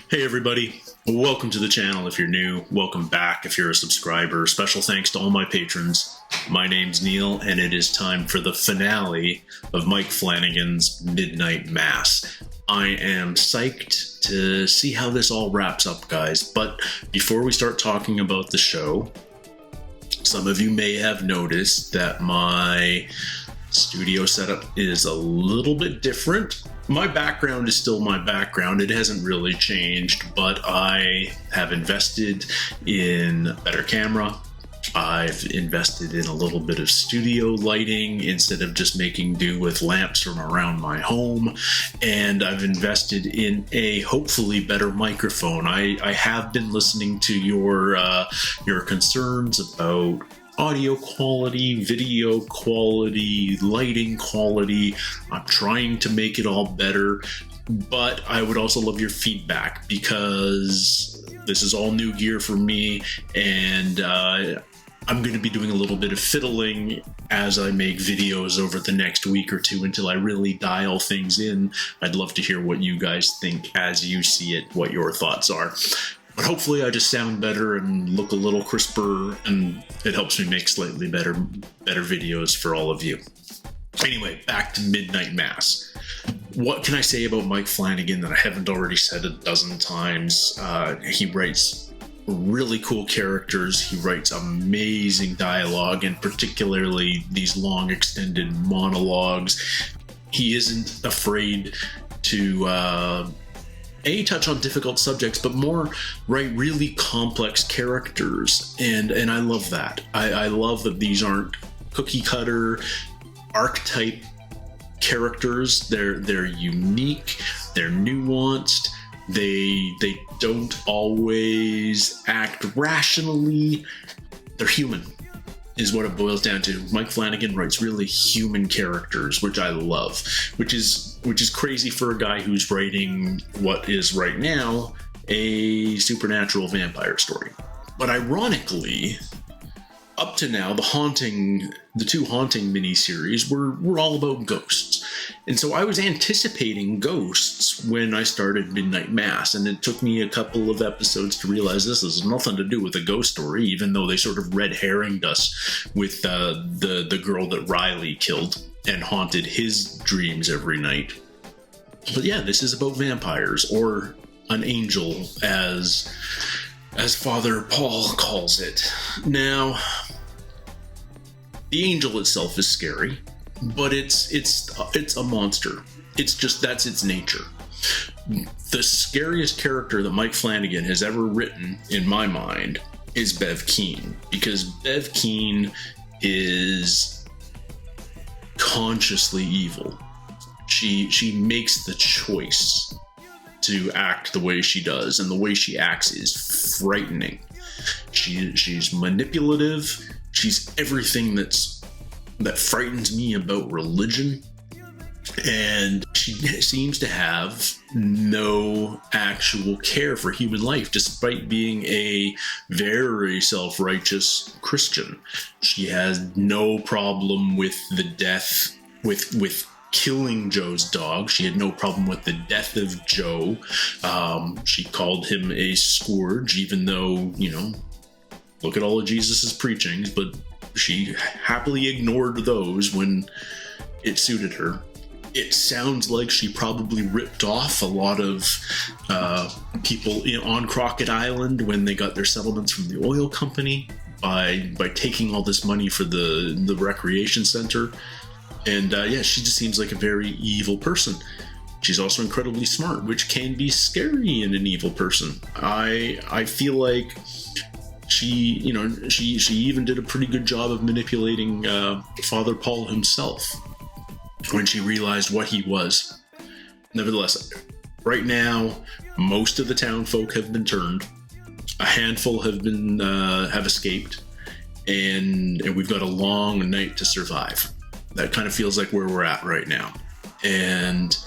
Hey everybody, welcome to the channel if you're new, welcome back if you're a subscriber. Special thanks to all my patrons. My name's Neil and it is time for the finale of Mike Flanagan's Midnight Mass. I am psyched to see how this all wraps up, guys, but before we start talking about the show, some of you may have noticed that my studio setup is a little bit different. My background is still my background. It hasn't really changed, but I have invested in a better camera. I've invested in a little bit of studio lighting instead of just making do with lamps from around my home. And I've invested in a hopefully better microphone. I have been listening to your concerns about audio quality, video quality, lighting quality. I'm trying to make it all better, but I would also love your feedback because this is all new gear for me, and I'm going to be doing a little bit of fiddling as I make videos over the next week or two until I really dial things in. I'd love to hear what you guys think as you see it, what your thoughts are. But hopefully I just sound better and look a little crisper, and it helps me make slightly better videos for all of you. Anyway, back to Midnight Mass. What can I say about Mike Flanagan that I haven't already said a dozen times? He writes really cool characters. He writes amazing dialogue, and particularly these long extended monologues. He isn't afraid to touch on difficult subjects, but more write really complex characters, and I love that. I love that these aren't cookie cutter archetype characters. They're unique, they're nuanced, they don't always act rationally. They're human is what it boils down to. Mike Flanagan writes really human characters, which I love, which is crazy for a guy who's writing what is right now a supernatural vampire story. But ironically, up to now, the two Haunting miniseries were all about ghosts. And so I was anticipating ghosts when I started Midnight Mass, and it took me a couple of episodes to realize this has nothing to do with a ghost story, even though they sort of red herringed us with the girl that Riley killed and haunted his dreams every night. But yeah, this is about vampires, or an angel, as Father Paul calls it. Now, the angel itself is scary, but it's a monster. It's just, that's its nature. The scariest character that Mike Flanagan has ever written, in my mind, is Bev Keane, because Bev Keane is consciously evil. She makes the choice to act the way she does, and the way she acts is frightening. She's manipulative. She's everything that frightens me about religion, and she seems to have no actual care for human life, despite being a very self-righteous Christian. She has no problem with the death, with killing Joe's dog. She had no problem with the death of Joe. She called him a scourge, even though, look at all of Jesus's preachings, but she happily ignored those when it suited her. It sounds like she probably ripped off a lot of people on Crockett Island when they got their settlements from the oil company by taking all this money for the recreation center. And she just seems like a very evil person. She's also incredibly smart, which can be scary in an evil person. I feel like she even did a pretty good job of manipulating Father Paul himself when she realized what he was. Nevertheless, right now, most of the town folk have been turned. A handful have escaped, and we've got a long night to survive. That kind of feels like where we're at right now. And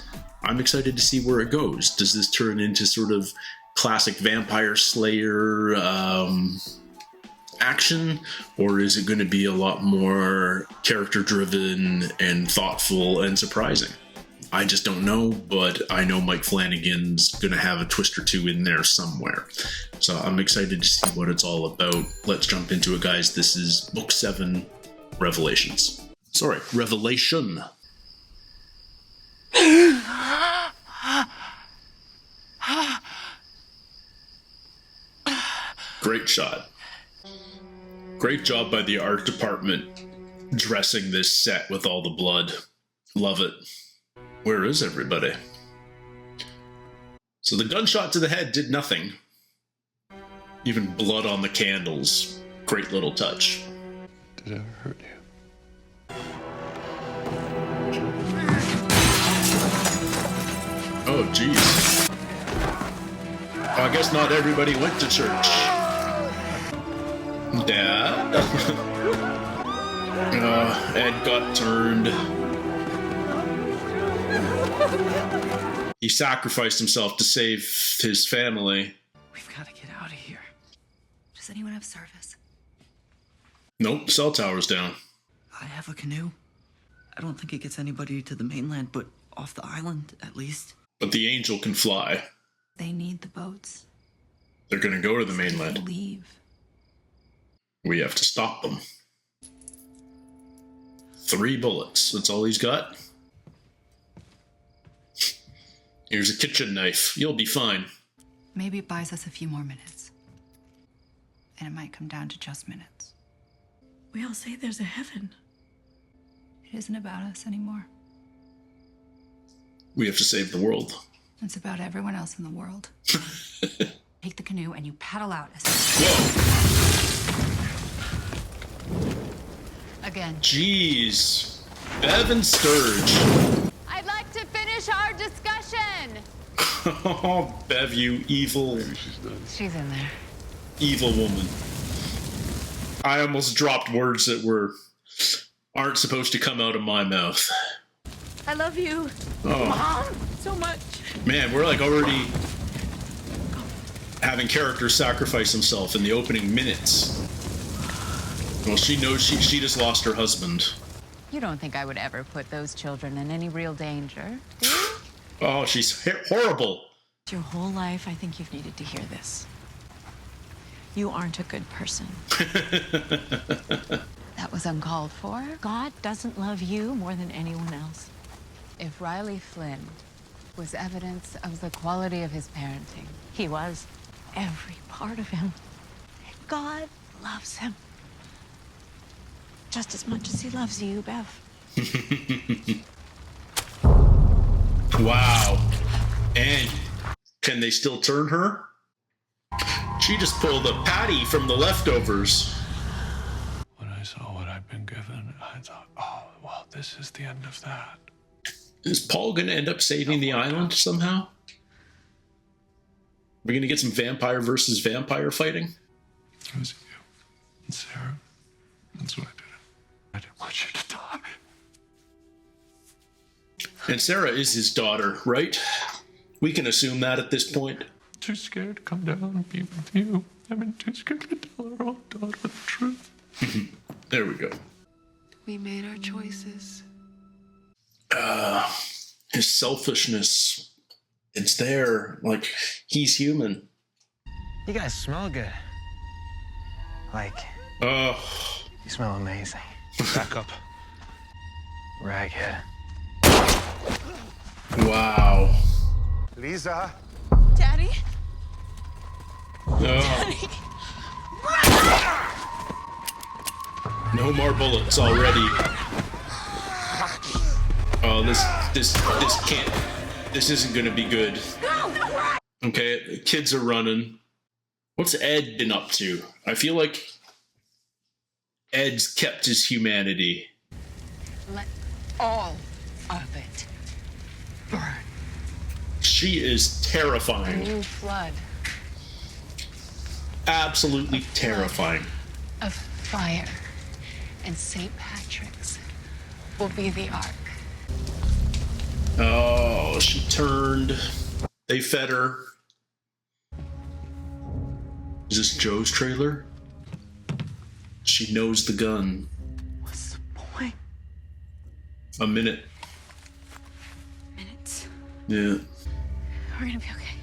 I'm excited to see where it goes. Does this turn into sort of classic vampire slayer action, or is it going to be a lot more character driven and thoughtful and surprising? I just don't know, but I know Mike Flanagan's gonna have a twist or two in there somewhere. So I'm excited to see what it's all about. Let's jump into it, guys. This is Book 7, Revelations. Sorry, Revelation. Great shot. Great job by the art department dressing this set with all the blood. Love it. Where is everybody? So the gunshot to the head did nothing. Even blood on the candles. Great little touch. Did it ever hurt you? Oh, jeez. I guess not everybody went to church. Dad? Ed got turned. He sacrificed himself to save his family. We've got to get out of here. Does anyone have service? Nope, cell tower's down. I have a canoe. I don't think it gets anybody to the mainland, but off the island, at least. But the Angel can fly. They need the boats. They're gonna go to the They mainland. leave. We have to stop them. 3 bullets, that's all he's got. Here's a kitchen knife. You'll be fine. Maybe it buys us a few more minutes. And it might come down to just minutes. We all say there's a heaven. It isn't about us anymore. We have to save the world. It's about everyone else in the world. Take the canoe and you paddle out as Whoa! again. Jeez. Bev and Sturge. I'd like to finish our discussion. Oh, Bev, you evil, She's in there. evil woman. I almost dropped words that aren't supposed to come out of my mouth. I love you, Oh, Mom, so much. man, we're like already having characters sacrifice himself in the opening minutes. Well, she knows she just lost her husband. You don't think I would ever put those children in any real danger, do you? Oh, she's horrible. Your whole life, I think you've needed to hear this. You aren't a good person. That was uncalled for. God doesn't love you more than anyone else. If Riley Flynn was evidence of the quality of his parenting, He was. Every part of him. God loves him. Just as much as he loves you, Bev. Wow. And can they still turn her? She just pulled a patty from the leftovers. When I saw what I'd been given, I thought, oh, well, this is the end of that. Is Paul going to end up saving the island somehow? We're going to get some vampire versus vampire fighting? It was you and Sarah. That's why I did it. I didn't want you to die. And Sarah is his daughter, right? We can assume that at this point. Too scared to come down and be with you. I've been too scared to tell our own daughter the truth. There we go. We made our choices. His selfishness. It's there. Like, he's human. You guys smell good. Like, Oh, you smell amazing. Back up. Raghead. wow. Lisa? Daddy? Oh. No more bullets already. Oh, this can't. This isn't gonna be good. Okay, kids are running. What's Ed been up to? I feel like Ed's kept his humanity. let all of it burn. She is A terrifying. new flood Absolutely terrifying. of fire, and St. Patrick's will be the ark. Oh, she turned. They fed her. Is this Joe's trailer? She knows the gun. What's the point? A minute. Minute. Yeah. We're gonna be okay.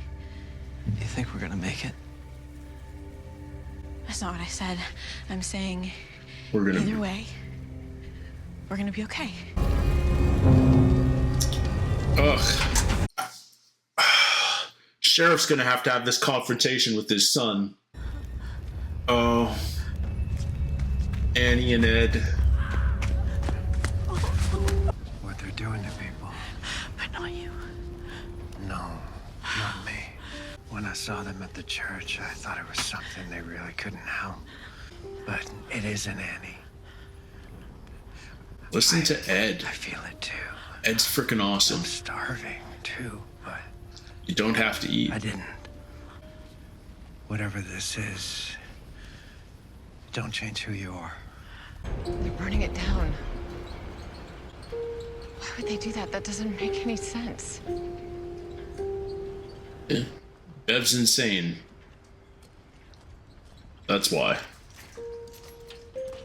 You think we're gonna make it? That's not what I said. I'm saying We're gonna. either way, we're gonna be okay. Ugh. Sheriff's gonna have to have this confrontation with his son. Oh. Annie and Ed. What they're doing to people. But not you. No, not me. When I saw them at the church, I thought it was something they really couldn't help. But it isn't Annie. Listen to Ed. I feel it too. Ed's freaking awesome. I'm starving too, but You don't have to eat. I didn't. Whatever this is, don't change who you are. They're burning it down. Why would they do that? That doesn't make any sense. Yeah. Bev's insane. That's why.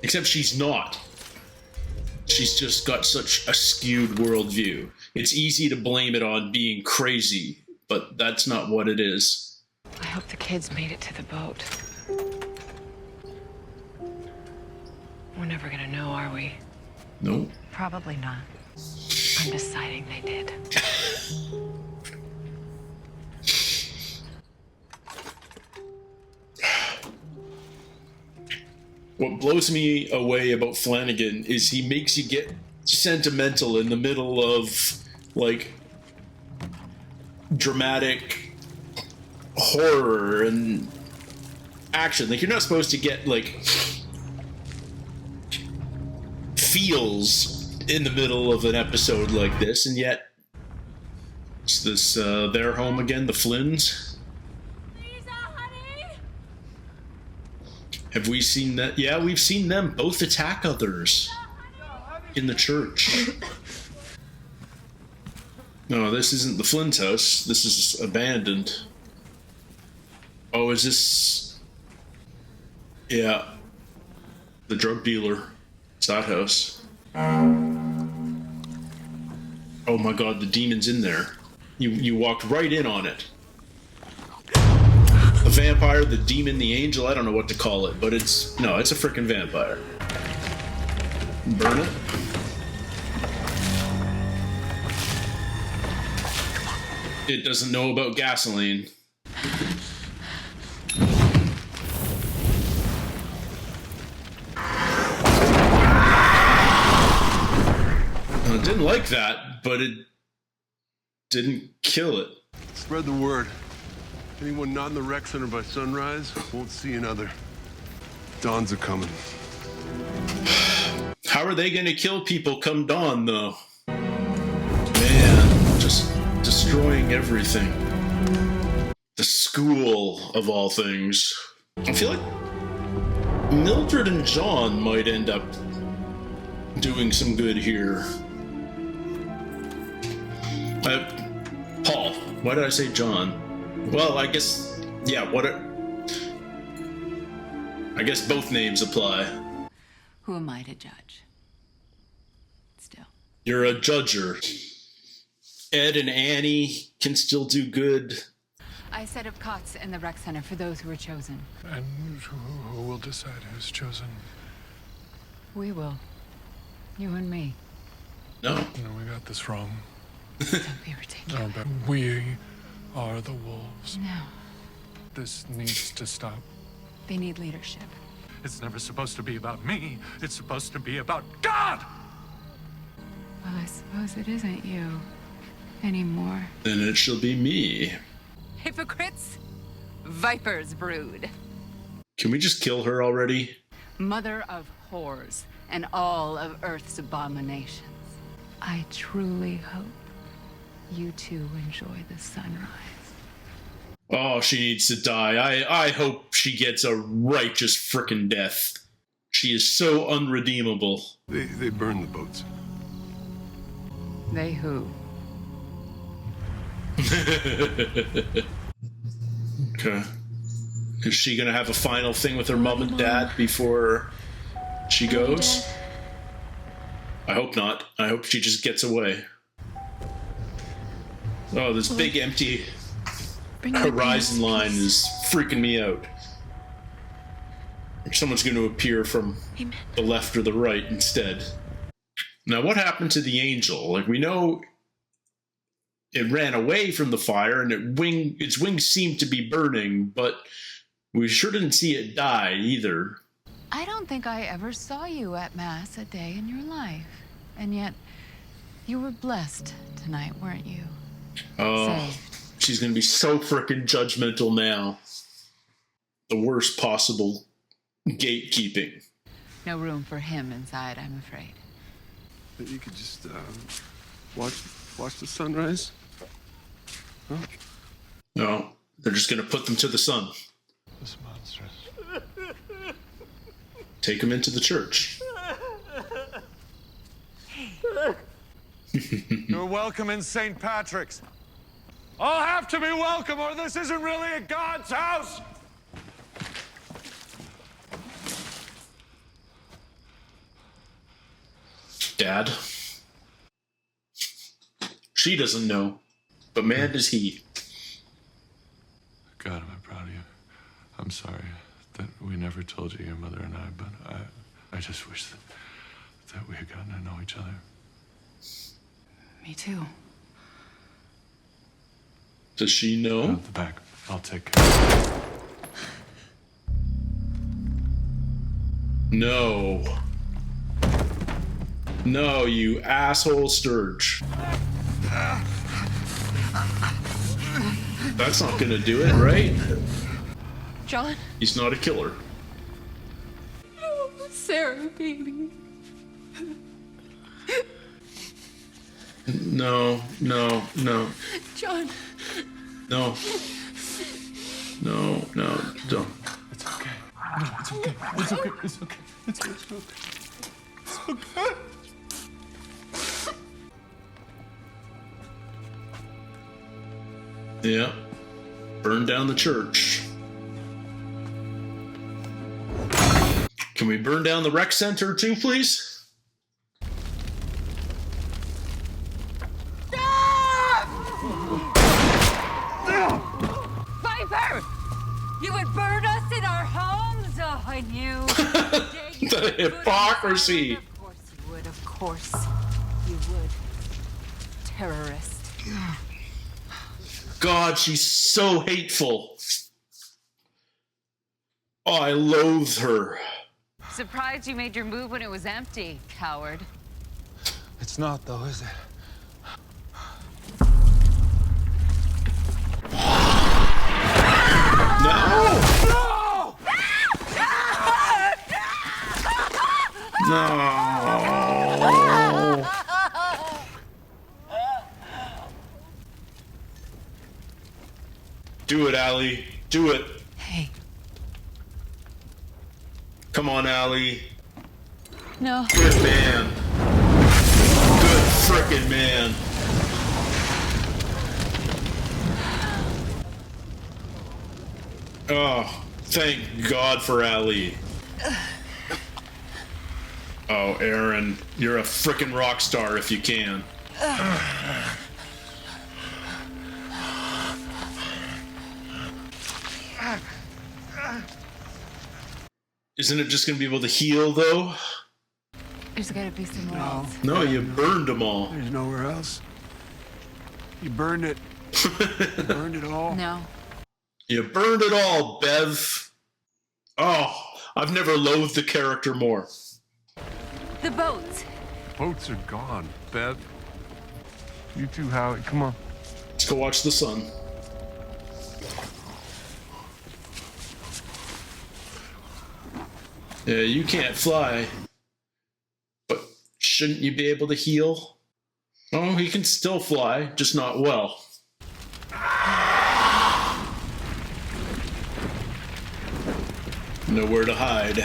Except she's not. She's just got such a skewed worldview. It's easy to blame it on being crazy, but that's not what it is. I hope the kids made it to the boat. We're never gonna know, are we? Nope. Probably not. I'm deciding they did. What blows me away about Flanagan is he makes you get sentimental in the middle of, like, dramatic horror and action. Like, you're not supposed to get, like, feels in the middle of an episode like this, and yet it's this, their home again, the Flynns. Have we seen that? Yeah, we've seen them both attack others in the church. No, this isn't the Flynn's house. This is abandoned. Oh, is this... Yeah. The drug dealer. It's that house. Oh my god, the demon's in there. You walked right in on it. The vampire, the demon, the angel, I don't know what to call it, but it's... No, it's a frickin' vampire. Burn it. It doesn't know about gasoline. I didn't like that, but it didn't kill it. Spread the word. Anyone not in the rec center by sunrise won't see another. Dawn's a-coming. How are they gonna kill people come dawn, though? Man, just destroying everything. The school, of all things. I feel like Mildred and John might end up doing some good here. Paul. Why did I say John? Well, I guess, yeah, I guess both names apply. Who am I to judge? Still. You're a judger. Ed and Annie can still do good. I set up cots in the rec center for those who were chosen. And who will decide who's chosen? We will. You and me. No. No, we got this wrong. Don't be ridiculous. No, but we are the wolves. No. This needs to stop. They need leadership. It's never supposed to be about me. It's supposed to be about God! Well, I suppose it isn't you anymore. Then it shall be me. Hypocrites, vipers brood, Can we just kill her already? mother of whores and all of Earth's abominations. I truly hope you two enjoy the sunrise. Oh, she needs to die. I hope she gets a righteous frickin' death. She is so unredeemable. They burn the boats. They who? Okay. Is she gonna have a final thing with her mom and dad before she goes? I hope not. I hope she just gets away. Oh, this big empty Bring the horizon peace. line is freaking me out. Someone's going to appear from Amen. the left or the right instead. Now, what happened to the angel? Like, we know it ran away from the fire and its wings seemed to be burning, but we sure didn't see it die either. I don't think I ever saw you at Mass a day in your life. And yet, you were blessed tonight, weren't you? Oh, Saved. she's going to be so frickin' judgmental now. The worst possible gatekeeping. No room for him inside, I'm afraid. But you could just watch the sunrise. Huh? No, they're just going to put them to the sun. This monstrous. Take them into the church. You're welcome in St. Patrick's. I'll have to be welcome, or this isn't really a God's house. Dad. She doesn't know, but man does he. God, am I proud of you. I'm sorry that we never told you, your mother and I, but I just wish that we had gotten to know each other. Me too. Does she know? Out the back. I'll take care of it. No. No, you asshole Sturge. That's not gonna do it, right? John? He's not a killer. Sarah, baby. No, no, no, John. no. No, no, don't. It's okay. No, it's okay. It's okay. It's okay. It's okay. It's okay. Yeah. Burn down the church. Can we burn down the rec center too, please? Viper! You would burn us in our homes? Oh, I knew. The hypocrisy. Of course you would, of course you would. Terrorist. God, she's so hateful. Oh, I loathe her. Surprised you made your move when it was empty, coward. It's not, though, is it? No! No! Do it, Allie. Do it. Hey. Come on, Allie. No. Good man. Good frickin' man. Oh, thank God for Allie. Oh, Aaron, you're a frickin' rock star if you can. Isn't it just gonna be able to heal, though? There's gotta be somewhere else. No, you burned them all. There's nowhere else. You burned it. You burned it all. No. You burned it all, Bev. Oh, I've never loathed the character more. The boats. Boats are gone, Bev. You too, Howie. Come on. Let's go watch the sun. Yeah, you can't fly. But shouldn't you be able to heal? Oh, he can still fly, just not well. Nowhere to hide.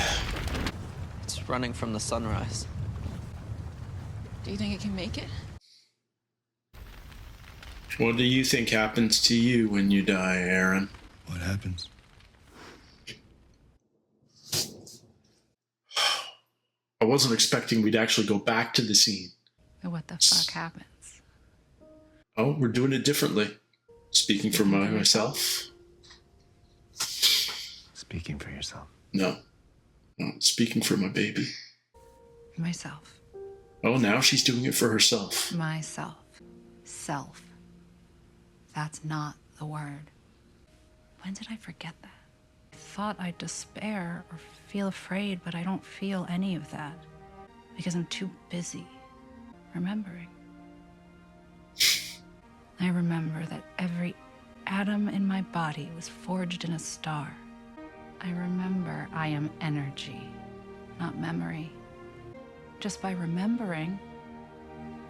It's running from the sunrise. Do you think it can make it? What do you think happens to you when you die, Aaron? What happens? I wasn't expecting we'd actually go back to the scene. What the fuck happens? Oh, we're doing it differently. Speaking for myself? Speaking for yourself. No. Speaking for my baby. Myself. Oh, now she's doing it for herself. Myself. Self. That's not the word. When did I forget that? I thought I'd despair or feel afraid, but I don't feel any of that because I'm too busy remembering. I remember that every atom in my body was forged in a star. I remember I am energy, not memory. Just by remembering,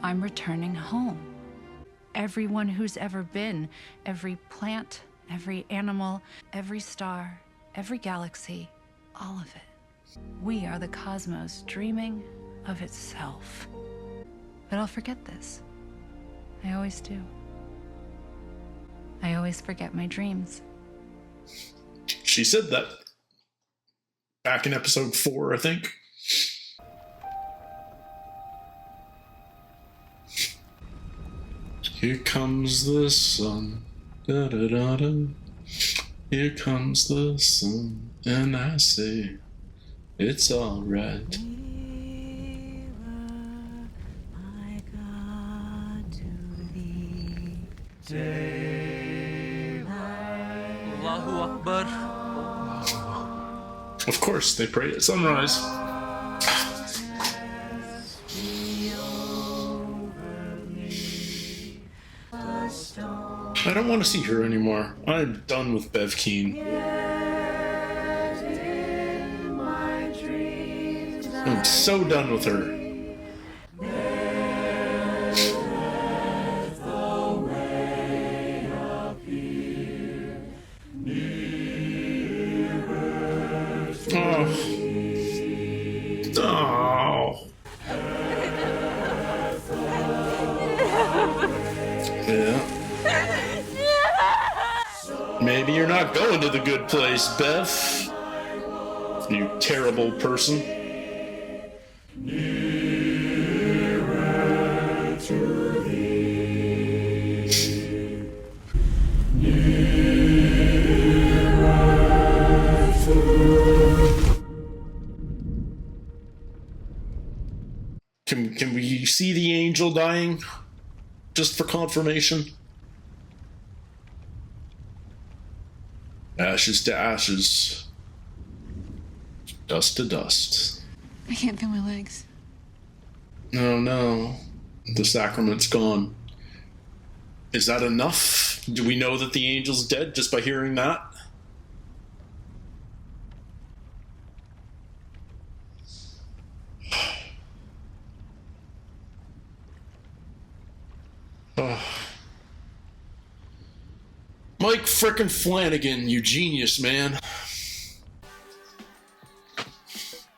I'm returning home. Everyone who's ever been, every plant, every animal, every star, every galaxy, all of it. We are the cosmos dreaming of itself. But I'll forget this. I always do. I always forget my dreams. She said that back in episode 4, I think. Here comes the sun, da da da da. Here comes the sun, and I say, it's alright. Allahu Akbar. Of course, they pray at sunrise. I don't want to see her anymore. I'm done with Bev Keane. I'm so done with her. Oh. Yeah. Maybe you're not going to the good place, Bev. You terrible person. Can we see the angel dying? Just for confirmation? Ashes to ashes. Dust to dust. I can't feel my legs. No. The sacrament's gone. Is that enough? Do we know that the angel's dead just by hearing that? Oh. Mike frickin' Flanagan, you genius, man.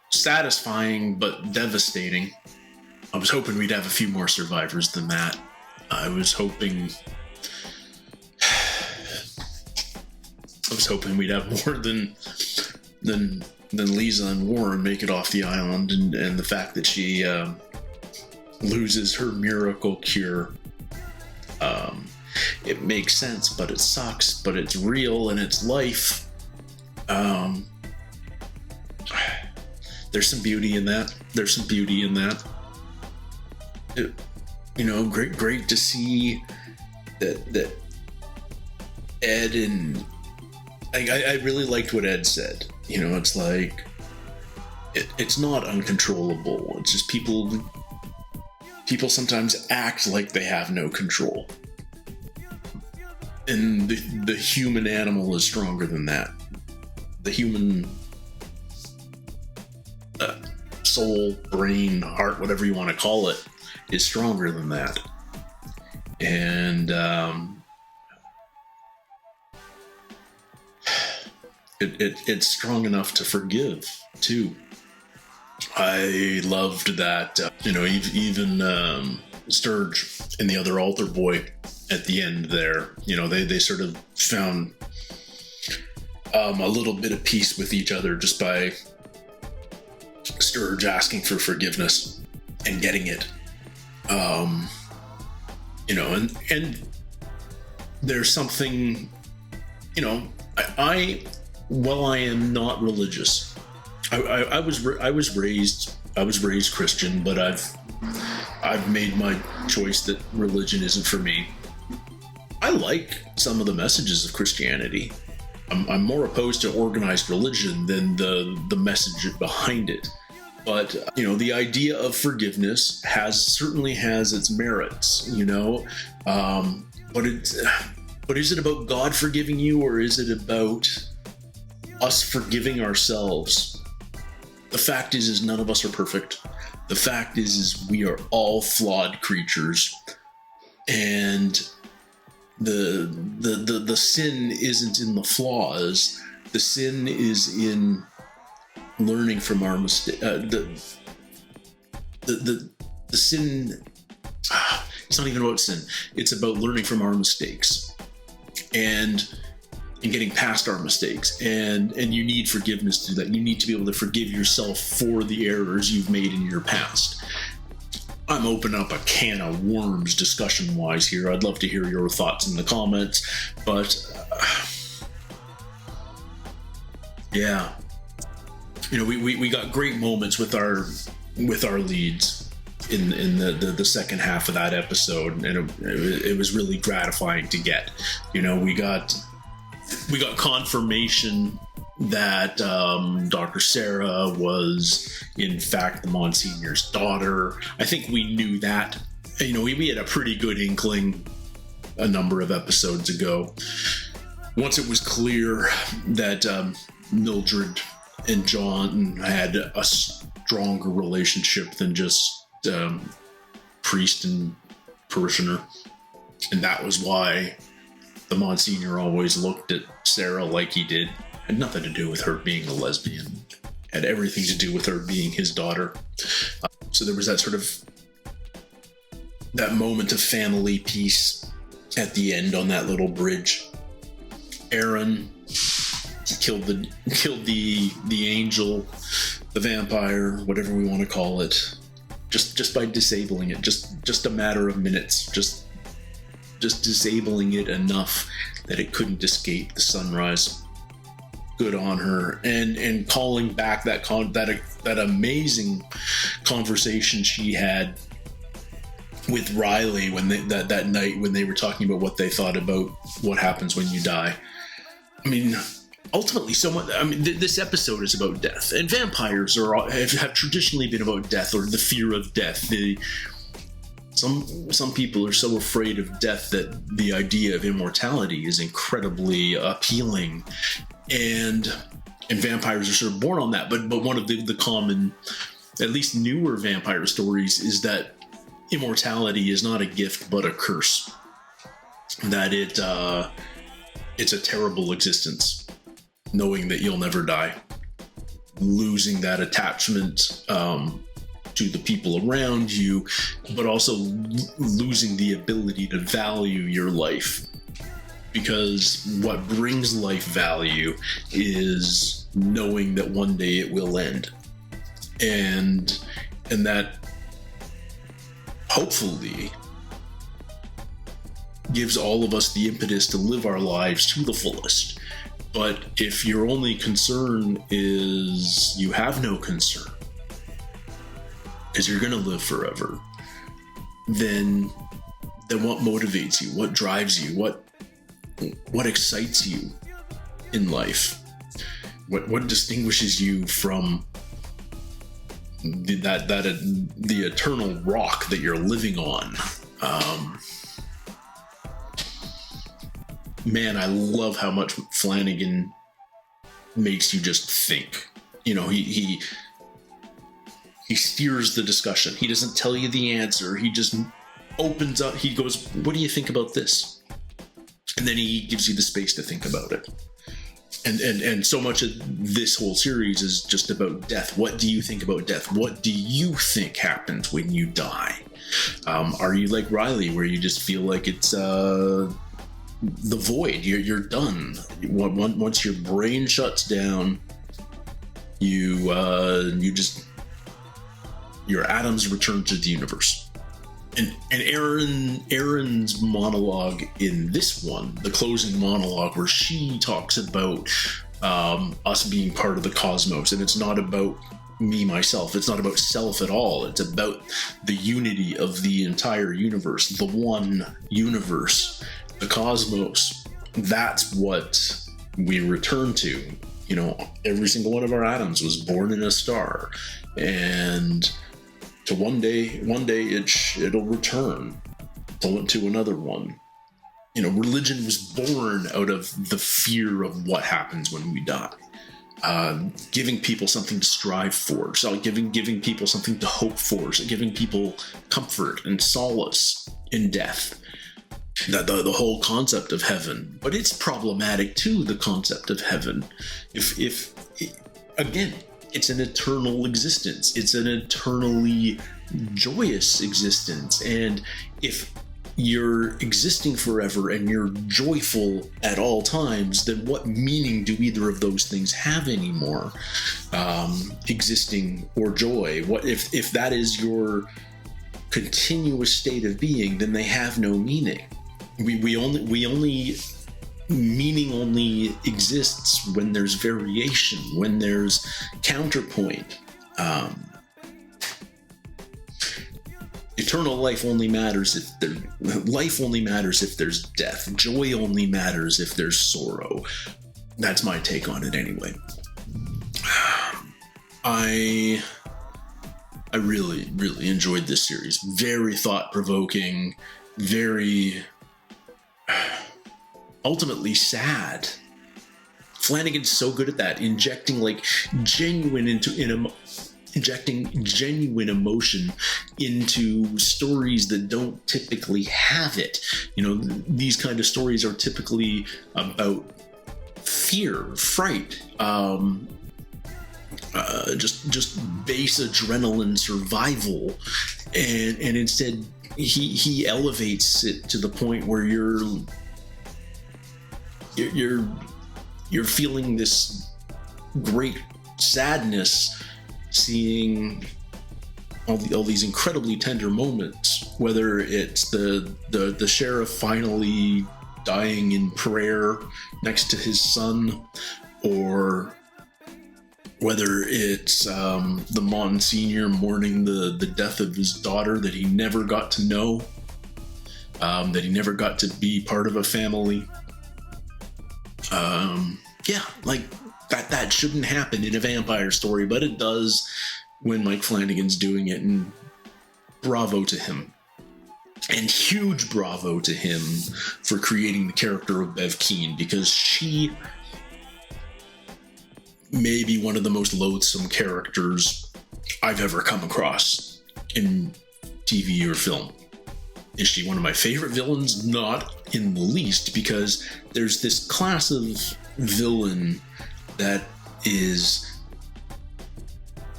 Satisfying, but devastating. I was hoping we'd have a few more survivors than that. I was hoping we'd have more than Lisa and Warren make it off the island, and the fact that she loses her miracle cure. It makes sense, but it sucks, but it's real and it's life. There's some beauty in that. Great to see that Ed and I really liked what Ed said. It's like it's not uncontrollable. It's just people sometimes act like they have no control. And the human animal is stronger than that. The human soul, brain, heart, whatever you want to call it, is stronger than that. And it's strong enough to forgive too. I loved that. Even Sturge and the other altar boy at the end there. They sort of found a little bit of peace with each other just by Sturge asking for forgiveness and getting it. and there's something, while I am not religious, I was raised Christian, but I've made my choice that religion isn't for me. I like some of the messages of Christianity. I'm more opposed to organized religion than the message behind it. But, the idea of forgiveness certainly has its merits, but is it about God forgiving you, or is it about us forgiving ourselves? The fact is none of us are perfect. The fact is we are all flawed creatures, and the sin isn't in the flaws. The sin is in learning from our mistake. The sin. It's not even about sin. It's about learning from our mistakes, and getting past our mistakes. And you need forgiveness to do that. You need to be able to forgive yourself for the errors you've made in your past. I'm opening up a can of worms discussion-wise here. I'd love to hear your thoughts in the comments, but yeah, we got great moments with our leads in the second half of that episode, and it was really gratifying to get. We got confirmation that Dr. Sarah was in fact the Monsignor's daughter. I think we knew that. We had a pretty good inkling a number of episodes ago. Once it was clear that Mildred and John had a stronger relationship than just priest and parishioner, and that was why the Monsignor always looked at Sarah like he did. Had nothing to do with her being a lesbian. Had everything to do with her being his daughter. So there was that sort of that moment of family peace at the end on that little bridge. Aaron killed the angel, the vampire, whatever we want to call it, just by disabling it. Just a matter of minutes. Just disabling it enough that it couldn't escape the sunrise. Good on her, and calling back that amazing conversation she had with Riley when that night when they were talking about what they thought about what happens when you die. I mean, ultimately, this episode is about death, and vampires have traditionally been about death, or the fear of death. Some people are so afraid of death that the idea of immortality is incredibly appealing, and vampires are sort of born on that. But one of the common, at least newer vampire stories, is that immortality is not a gift but a curse. That it's a terrible existence, knowing that you'll never die, losing that attachment to the people around you, but also losing the ability to value your life. Because what brings life value is knowing that one day it will end, and that hopefully gives all of us the impetus to live our lives to the fullest. But if your only concern is you have no concern, because you're going to live forever, then what motivates you? What drives you? What excites you in life? What distinguishes you from the eternal rock that you're living on? Man, I love how much Flanagan makes you just think. He steers the discussion. He doesn't tell you the answer. He just opens up. He goes, "What do you think about this?" And then he gives you the space to think about it. And so much of this whole series is just about death. What do you think about death? What do you think happens when you die? Are you like Riley, where you just feel like it's the void? You're done. Once your brain shuts down, your atoms return to the universe. And Aaron's monologue in this one, the closing monologue, where she talks about us being part of the cosmos, and it's not about me, myself. It's not about self at all. It's about the unity of the entire universe, the one universe, the cosmos. That's what we return to. You know, every single one of our atoms was born in a star, and to one day it'll return to another one. You know, religion was born out of the fear of what happens when we die. Giving people something to strive for, so giving people something to hope for, so giving people comfort and solace in death. The whole concept of heaven, but it's problematic too. The concept of heaven, if again, it's an eternal existence. It's an eternally joyous existence, and if you're existing forever and you're joyful at all times, then what meaning do either of those things have anymore? Existing or joy? What if that is your continuous state of being? Then they have no meaning. We only meaning only exists when there's variation, when there's counterpoint. Eternal life only matters if life only matters if there's death. Joy only matters if there's sorrow. That's my take on it anyway. I really, really enjoyed this series. Very thought-provoking, very ultimately sad. Flanagan's so good at that, injecting genuine emotion into stories that don't typically have it. You know, these kind of stories are typically about fear, fright, just base adrenaline survival, and instead he elevates it to the point where you're feeling this great sadness, seeing all these incredibly tender moments, whether it's the sheriff finally dying in prayer next to his son, or whether it's the Monsignor mourning the death of his daughter that he never got to know, that he never got to be part of a family. That shouldn't happen in a vampire story, but it does when Mike Flanagan's doing it, and bravo to him. And huge bravo to him for creating the character of Bev Keane, because she may be one of the most loathsome characters I've ever come across in TV or film. Is she one of my favorite villains? Not in the least, because there's this class of villain that is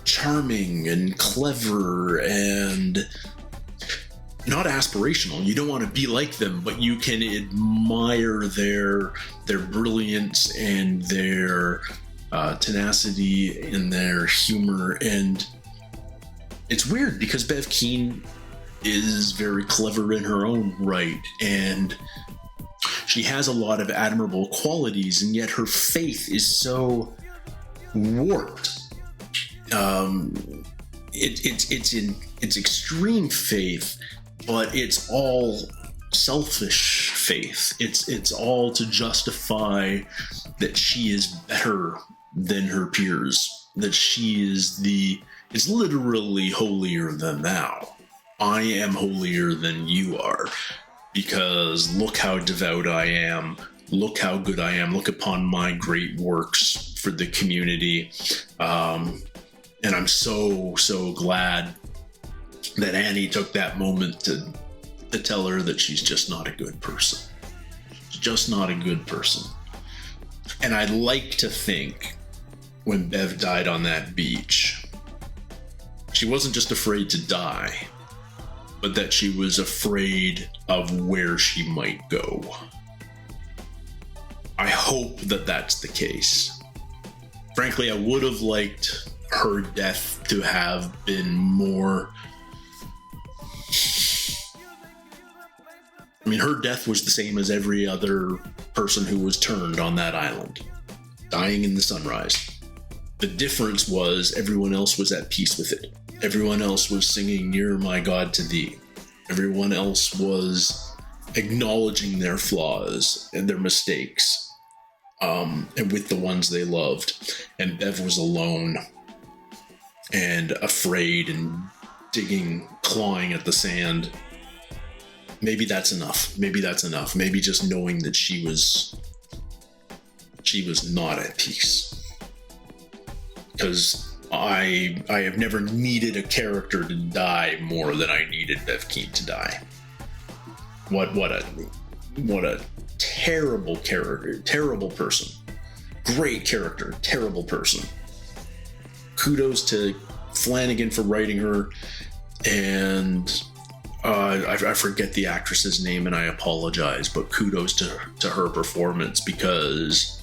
charming and clever and not aspirational. You don't want to be like them, but you can admire their brilliance and their tenacity and their humor. And it's weird because Bev Keane is very clever in her own right, and she has a lot of admirable qualities, and yet her faith is so warped. It's extreme faith, but it's all selfish faith. It's all to justify that she is better than her peers, that she is it's literally holier than thou. I am holier than you are, because look how devout I am, look how good I am, look upon my great works for the community. And I'm so glad that Annie took that moment to tell her that she's just not a good person. She's just not a good person. And I'd like to think when Bev died on that beach, she wasn't just afraid to die, but that she was afraid of where she might go. I hope that that's the case. Frankly, I would have liked her death to have been more I mean, her death was the same as every other person who was turned on that island, dying in the sunrise. The difference was everyone else was at peace with it. Everyone else was singing "Near My God to Thee." Everyone else was acknowledging their flaws and their mistakes, and with the ones they loved. And Bev was alone and afraid and digging, clawing at the sand. Maybe that's enough. Maybe that's enough. Maybe just knowing that she was not at peace. Because I have never needed a character to die more than I needed Bev Keane to die. What a terrible character, terrible person. Great character, terrible person. Kudos to Flanagan for writing her, and I forget the actress's name and I apologize, but kudos to her performance, because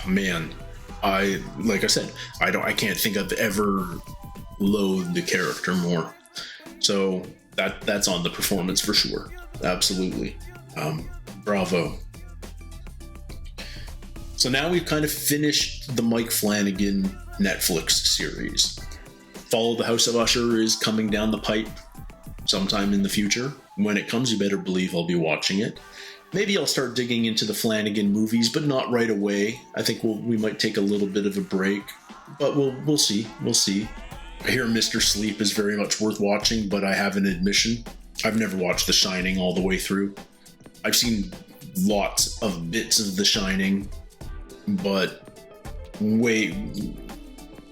man, like I said, I can't think I've ever loathed the character more. So that's on the performance for sure. Absolutely. Bravo. So now we've kind of finished the Mike Flanagan Netflix series. Follow the House of Usher is coming down the pipe sometime in the future. When it comes, you better believe I'll be watching it. Maybe I'll start digging into the Flanagan movies, but not right away. I think we might take a little bit of a break, but we'll see. We'll see. I hear Mr. Sleep is very much worth watching, but I have an admission. I've never watched The Shining all the way through. I've seen lots of bits of The Shining, but way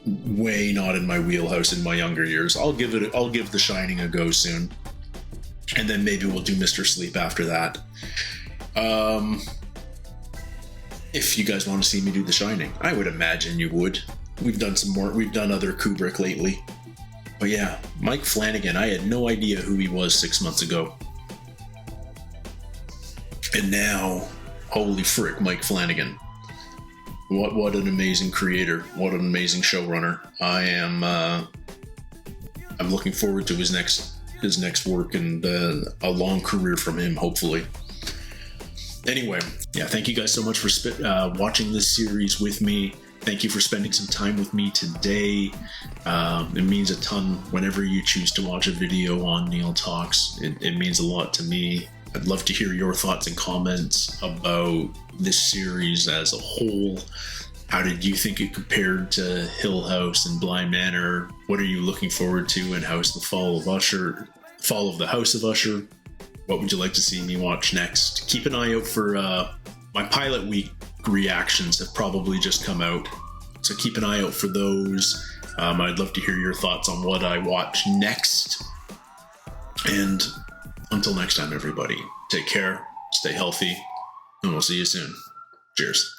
not in my wheelhouse in my younger years. I'll give The Shining a go soon, and then maybe we'll do Mr. Sleep after that. If you guys want to see me do The Shining, I would imagine you would. We've done other Kubrick lately. But yeah, Mike Flanagan, I had no idea who he was 6 months ago. And now, holy frick, Mike Flanagan. What an amazing creator. What an amazing showrunner. I'm looking forward to his next work, and a long career from him, hopefully. Anyway, yeah, thank you guys so much for watching this series with me. Thank you for spending some time with me today. It means a ton whenever you choose to watch a video on Neil Talks. It means a lot to me. I'd love to hear your thoughts and comments about this series as a whole. How did you think it compared to Hill House and Bly Manor? What are you looking forward to in Fall of the House of Usher? What would you like to see me watch next? Keep an eye out for my pilot week reactions have probably just come out, so keep an eye out for those. I'd love to hear your thoughts on what I watch next. And until next time, everybody, take care, stay healthy, and we'll see you soon. Cheers.